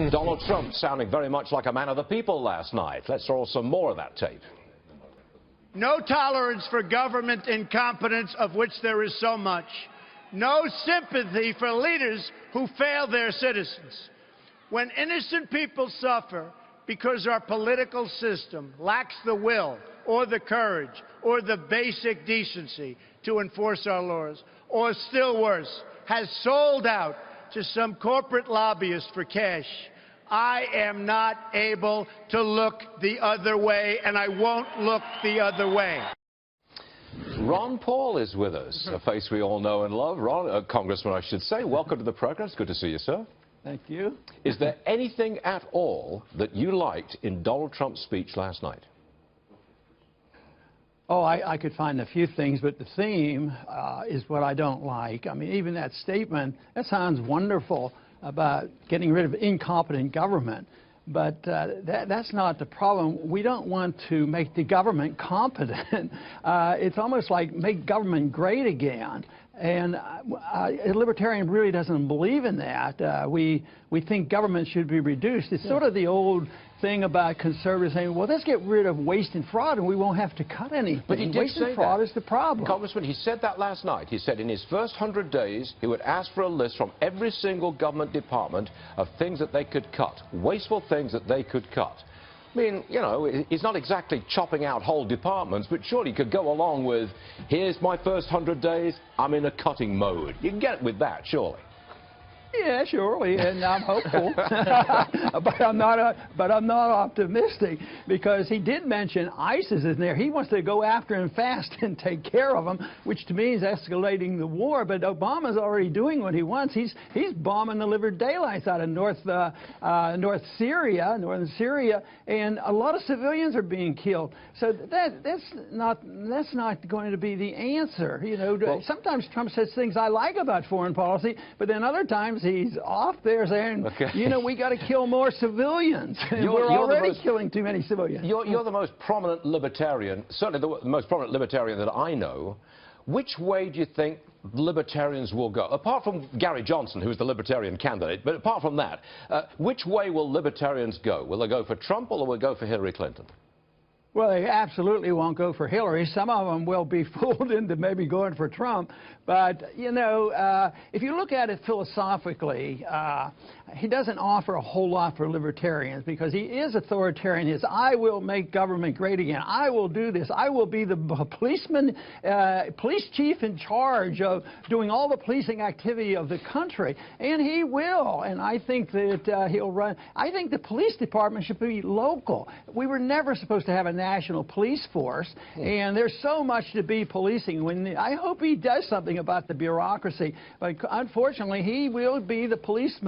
Donald Trump sounding very much like a man of the people last night. Let's roll some more of that tape. No tolerance for government incompetence, of which there is so much. No sympathy for leaders who fail their citizens. When innocent people suffer because our political system lacks the will or the courage or the basic decency to enforce our laws, or still worse, has sold out to some corporate lobbyist for cash, I am not able to look the other way, and I won't look the other way. Ron Paul is with us, a face we all know and love. Ron, Congressman, I should say, welcome to the program. It's good to see you, sir. Thank you. Is there anything at all that you liked in Donald Trump's speech last night? Oh, I could find a few things, but the theme is what I don't like. I mean, even that statement, that sounds wonderful about getting rid of incompetent government. But that's not the problem. We don't want to make the government competent. It's almost like make government great again. And a libertarian really doesn't believe in that. We think government should be reduced. It's sort of the old thing about conservatives saying, well, let's get rid of waste and fraud and we won't have to cut anything. But he did waste and fraud is the problem. Congressman, he said that last night. He said in his first 100 days, he would ask for a list from every single government department of things that they could cut, wasteful things that they could cut. I mean, you know, he's not exactly chopping out whole departments, but surely he could go along with, here's my first 100 days, I'm in a cutting mode. You can get with that, surely. Yeah, surely, and I'm hopeful, but I'm not optimistic, because he did mention ISIS in there. He wants to go after him fast and take care of them, which to me is escalating the war. But Obama's already doing what he wants. He's bombing the living daylights out of northern Syria, and a lot of civilians are being killed. So that's not going to be the answer. You know, well, sometimes Trump says things I like about foreign policy, but then other times he's off there saying, you know, we got to kill more civilians. We're already killing too many civilians. You're the most prominent libertarian, certainly the most prominent libertarian that I know. Which way do you think libertarians will go? Apart from Gary Johnson, who's the libertarian candidate, but apart from that, which way will libertarians go? Will they go for Trump or will they go for Hillary Clinton? Well, they absolutely won't go for Hillary. Some of them will be fooled into maybe going for Trump. But, you know, if you look at it philosophically, he doesn't offer a whole lot for libertarians, because he is authoritarian. He says, I will make government great again. I will do this. I will be the police chief in charge of doing all the policing activity of the country. And he will. And I think that he'll run. I think the police department should be local. We were never supposed to have a national police force, and there's so much to be policing. I hope he does something about the bureaucracy, but unfortunately he will be the police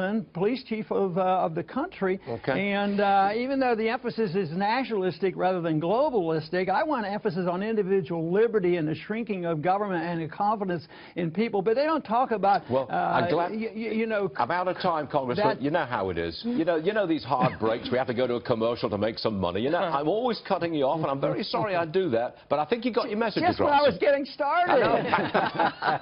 chief of the country. And even though the emphasis is nationalistic rather than globalistic, I want emphasis on individual liberty and the shrinking of government and the confidence in people. But they don't talk about, well, I'm glad, you know, I'm out of time, Congressman. You know how it is. You know these hard breaks. We have to go to a commercial to make some money. You know, I'm always cutting you off, and I'm very sorry I do that, but I think you got your message across. Just when I was getting started.